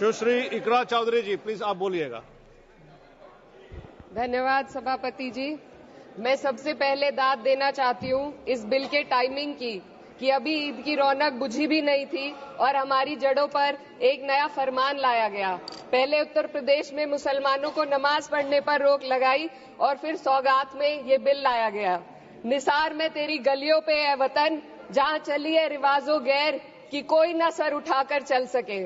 सुश्री इकरा चौधरी जी, please आप बोलिएगा। धन्यवाद सभापति जी। मैं सबसे पहले दाद देना चाहती हूँ इस बिल के टाइमिंग की कि अभी ईद की रौनक बुझी भी नहीं थी और हमारी जड़ों पर एक नया फरमान लाया गया। पहले उत्तर प्रदेश में मुसलमानों को नमाज पढ़ने पर रोक लगाई और फिर सौगात में ये बिल लाया गया। निसार में तेरी गलियों पे है वतन, जहाँ चली है रिवाजो गैर कि कोई ना सर उठाकर चल सके।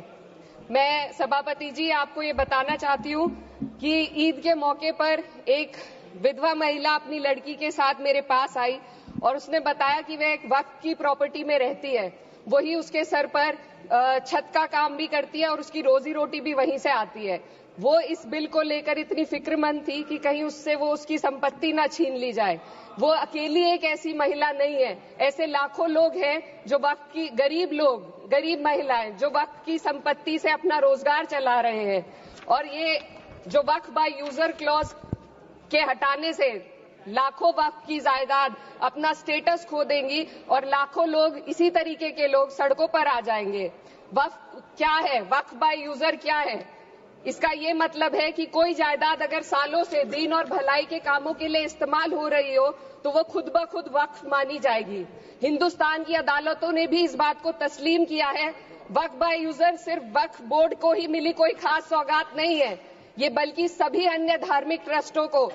मैं सभापति जी आपको ये बताना चाहती हूँ कि ईद के मौके पर एक विधवा महिला अपनी लड़की के साथ मेरे पास आई और उसने बताया कि वह एक वक्फ की प्रॉपर्टी में रहती है, वही उसके सर पर छत का काम भी करती है और उसकी रोजी रोटी भी वहीं से आती है। वो इस बिल को लेकर इतनी फिक्रमंद थी कि कहीं उससे वो उसकी संपत्ति ना छीन ली जाए। वो अकेली एक ऐसी महिला नहीं है, ऐसे लाखों लोग हैं जो वक्फ की गरीब महिलाएं जो वक्फ की संपत्ति से अपना रोजगार चला रहे हैं। और ये जो वक्फ बाय यूजर क्लॉज के हटाने से लाखों वक्फ की जायदाद अपना स्टेटस खो देंगी और लाखों लोग इसी तरीके के लोग सड़कों पर आ जाएंगे। वक्फ क्या है, वक्फ बाय यूजर क्या है? इसका ये मतलब है कि कोई जायदाद अगर सालों से दीन और भलाई के कामों के लिए इस्तेमाल हो रही हो तो वो खुद ब खुद वक्फ मानी जाएगी। हिंदुस्तान की अदालतों ने भी इस बात को तस्लीम किया है। वक्फ बाय यूजर सिर्फ वक्फ बोर्ड को ही मिली कोई खास सौगात नहीं है, ये बल्कि सभी अन्य धार्मिक ट्रस्टों को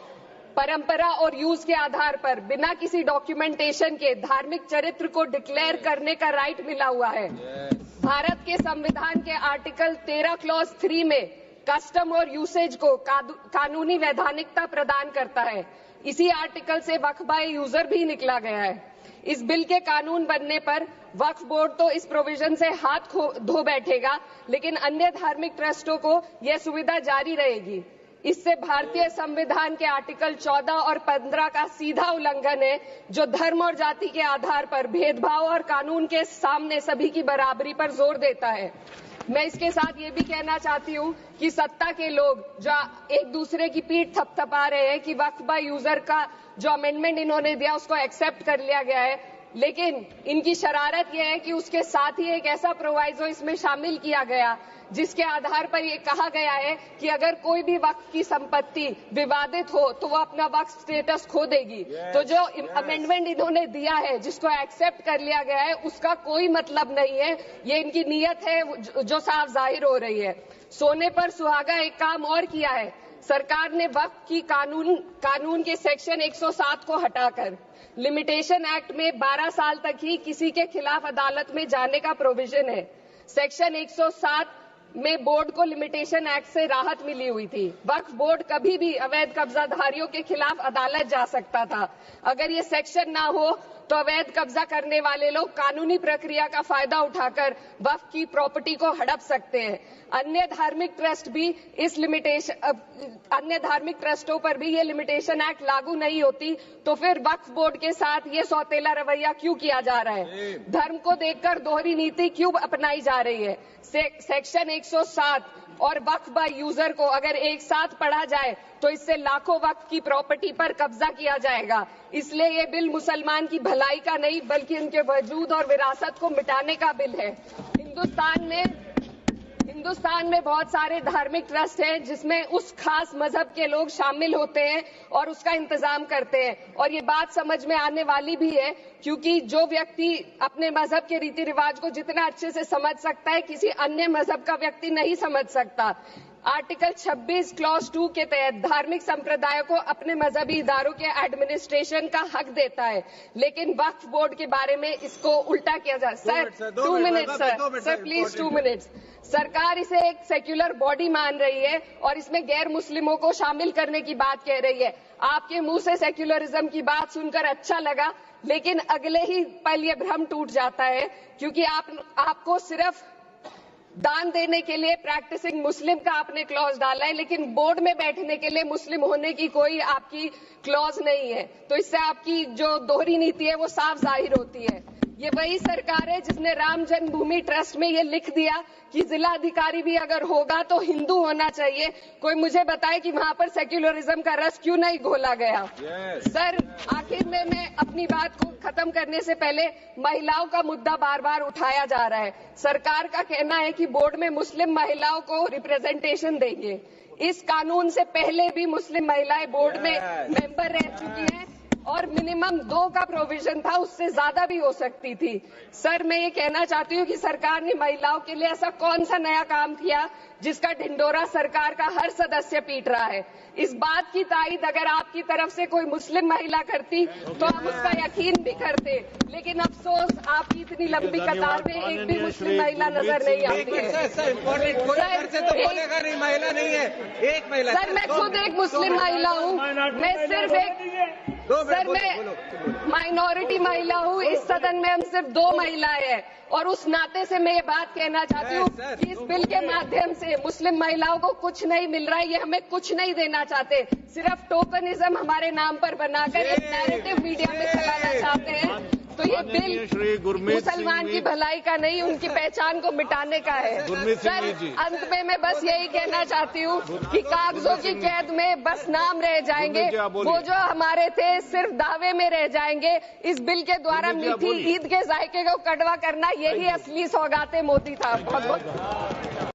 परंपरा और यूज के आधार पर बिना किसी डॉक्यूमेंटेशन के धार्मिक चरित्र को डिक्लेयर करने का राइट मिला हुआ है। भारत के संविधान के आर्टिकल 13 क्लॉज 3 में कस्टम और यूसेज को कानूनी वैधानिकता प्रदान करता है। इसी आर्टिकल से वक्फ बाय यूजर भी निकला गया है। इस बिल के कानून बनने पर वक्फ बोर्ड तो इस प्रोविजन से हाथ धो बैठेगा, लेकिन अन्य धार्मिक ट्रस्टों को यह सुविधा जारी रहेगी। इससे भारतीय संविधान के आर्टिकल 14 और 15 का सीधा उल्लंघन है, जो धर्म और जाति के आधार पर भेदभाव और कानून के सामने सभी की बराबरी पर जोर देता है। मैं इसके साथ ये भी कहना चाहती हूँ कि सत्ता के लोग जो एक दूसरे की पीठ थपथपा रहे हैं कि वक्फ बाय यूजर का जो अमेंडमेंट इन्होंने दिया उसको एक्सेप्ट कर लिया गया है, लेकिन इनकी शरारत यह है कि उसके साथ ही एक ऐसा प्रोवाइजो इसमें शामिल किया गया जिसके आधार पर यह कहा गया है कि अगर कोई भी वक्फ की संपत्ति विवादित हो तो वो अपना वक्फ स्टेटस खो देगी। तो जो अमेंडमेंट इन्होंने दिया है जिसको एक्सेप्ट कर लिया गया है उसका कोई मतलब नहीं है, ये इनकी नीयत है जो साफ जाहिर हो रही है। सोने पर सुहागा एक काम और किया है, सरकार ने वक्फ की कानून के सेक्शन 107 को हटाकर लिमिटेशन एक्ट में 12 साल तक ही किसी के खिलाफ अदालत में जाने का प्रोविजन है। सेक्शन 107 में बोर्ड को लिमिटेशन एक्ट से राहत मिली हुई थी। वक्फ बोर्ड कभी भी अवैध कब्जाधारियों के खिलाफ अदालत जा सकता था। अगर ये सेक्शन ना हो तो अवैध कब्जा करने वाले लोग कानूनी प्रक्रिया का फायदा उठाकर वक्फ की प्रॉपर्टी को हड़प सकते हैं। अन्य धार्मिक ट्रस्टों पर भी ये लिमिटेशन एक्ट लागू नहीं होती, तो फिर वक्फ बोर्ड के साथ ये सौतेला रवैया क्यों किया जा रहा है? धर्म को देखकर दोहरी नीति क्यों अपनाई जा रही है? सेक्शन 107 और वक्फ बाय यूजर को अगर एक साथ पढ़ा जाए तो इससे लाखों वक्फ की प्रॉपर्टी पर कब्जा किया जाएगा। इसलिए ये बिल मुसलमान की भलाई का नहीं बल्कि उनके वजूद और विरासत को मिटाने का बिल है। हिंदुस्तान में बहुत सारे धार्मिक ट्रस्ट हैं जिसमें उस खास मजहब के लोग शामिल होते हैं और उसका इंतजाम करते हैं, और ये बात समझ में आने वाली भी है क्योंकि जो व्यक्ति अपने मजहब के रीति रिवाज को जितना अच्छे से समझ सकता है किसी अन्य मजहब का व्यक्ति नहीं समझ सकता। आर्टिकल 26 क्लॉज 2 के तहत धार्मिक संप्रदाय को अपने मजहबी इदारों के एडमिनिस्ट्रेशन का हक देता है, लेकिन वक्फ बोर्ड के बारे में इसको उल्टा किया जा। Sir 2 minute sir please 2 minutes. सरकार इसे एक सेक्युलर बॉडी मान रही है और इसमें गैर मुस्लिमों को शामिल करने की बात कह रही है। आपके मुंह से सेक्युलरिज्म की बात सुनकर अच्छा लगा, लेकिन अगले ही पल ये भ्रम टूट जाता है क्योंकि आपको सिर्फ दान देने के लिए प्रैक्टिसिंग मुस्लिम का आपने क्लॉज डाला है, लेकिन बोर्ड में बैठने के लिए मुस्लिम होने की कोई आपकी क्लॉज नहीं है। तो इससे आपकी जो दोहरी नीति है वो साफ जाहिर होती है। ये वही सरकार है जिसने राम जन्मभूमि ट्रस्ट में ये लिख दिया कि जिला अधिकारी भी अगर होगा तो हिंदू होना चाहिए। कोई मुझे बताए कि वहां पर सेक्युलरिज्म का रस क्यों नहीं घोला गया। सर, आखिर में मैं अपनी बात को खत्म करने से पहले महिलाओं का मुद्दा बार बार उठाया जा रहा है। सरकार का कहना है कि बोर्ड में मुस्लिम महिलाओं को रिप्रेजेंटेशन देंगे। इस कानून से पहले भी मुस्लिम महिलाएं बोर्ड में मेंबर रह चुकी हैं और मिनिमम 2 का प्रोविजन था, उससे ज्यादा भी हो सकती थी। सर, मैं ये कहना चाहती हूँ कि सरकार ने महिलाओं के लिए ऐसा कौन सा नया काम किया जिसका ढिंडोरा सरकार का हर सदस्य पीट रहा है। इस बात की तायद अगर आपकी तरफ से कोई मुस्लिम महिला करती तो हम उसका यकीन भी करते, लेकिन अफसोस आपकी इतनी लंबी कतार में एक भी मुस्लिम महिला नजर नहीं आती है। महिला नहीं है, एक महिला। सर, मैं खुद एक मुस्लिम महिला हूँ, मैं सिर्फ एक मैं माइनॉरिटी महिला हूँ। इस सदन में हम सिर्फ 2 महिलाएं हैं और उस नाते से मैं ये बात कहना चाहती हूँ कि इस बिल के माध्यम से मुस्लिम महिलाओं को कुछ नहीं मिल रहा है। ये हमें कुछ नहीं देना चाहते, सिर्फ टोकनिज्म हमारे नाम पर बनाकर एक नैरेटिव मीडिया में चलाना चाहते हैं। तो ये बिल मुसलमान की भलाई का नहीं, उनकी पहचान को मिटाने का है। सर, अंत में मैं बस यही कहना चाहती हूँ कि कागजों की कैद में बस नाम रह जाएंगे, वो जो हमारे थे सिर्फ दावे में रह जाएंगे। इस बिल के द्वारा मीठी ईद के जायके को कड़वा करना, यही असली सौगाते मोदी था। बहुत बहुत